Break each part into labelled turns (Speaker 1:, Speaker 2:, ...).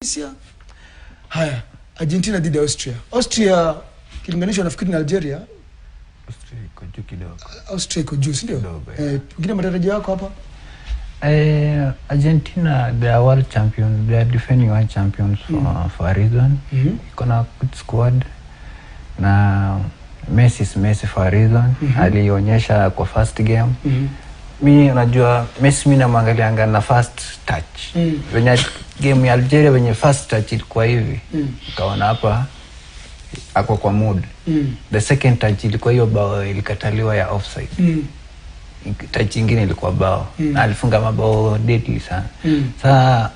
Speaker 1: Tunisia. Haya, Argentina dhidi ya Austria. Austria kilinganishwa nafikiri na Algeria.
Speaker 2: Austria iko juu kidogo.
Speaker 1: Austria iko juu, ndio? Pengine matarajio yako hapa?
Speaker 2: Argentina, they are world champions. They are defending world champions for a reason. Iko na good squad. Na Messi for a reason. Alionyesha kwa first game. Mimi unajua Messi mimi namwangalianga na first touch. Wenye game ya Algeria wenye first touch ilikuwa hivi. Kaona hapa ako kwa mood. The second touch ilikuwa hiyo bao ilikataliwa ya offside. Touch nyingine ilikuwa bao. Na alifunga mabao deadly sana. Sasa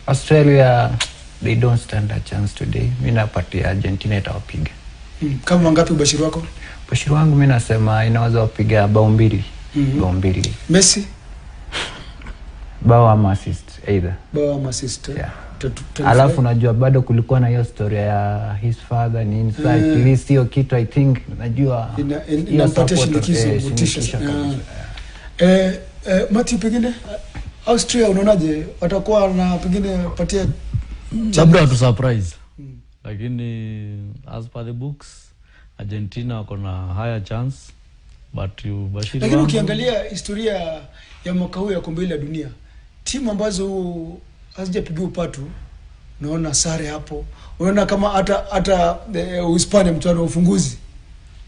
Speaker 2: Australia, they don't stand a chance today. Mimi napatia Argentina itawapiga.
Speaker 1: Kama ngapi ubashiri wako?
Speaker 2: Ubashiri wangu mimi nasema inaweza kupiga bao 2. Bao 2.
Speaker 1: Messi?
Speaker 2: Bao ama assist either.
Speaker 1: Bao ama assist.
Speaker 2: Yeah. Alafu najua bado kulikuwa na hiyo story ya his father ni inside. At least hiyo kitu I think najua
Speaker 1: inampatia motisha. Mati, pengine Austria unaonaje? Watakuwa na pengine patia
Speaker 3: labda tu surprise. Lakini as per the books Argentina wako na higher chance, but you bashiri.
Speaker 1: Lakini ukiangalia historia ya mwaka huu ya kombe la dunia, timu ambazo hazijapiga upatu, unaona sare hapo. Unaona kama hata Uhispania mtano ufunguzi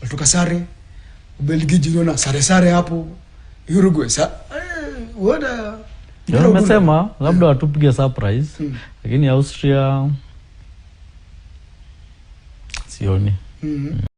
Speaker 1: walitoka sare, Ubelgiji unaona sare hapo, Uruguay
Speaker 3: nimesema labda watupige surprise. Lakini Austria sioni.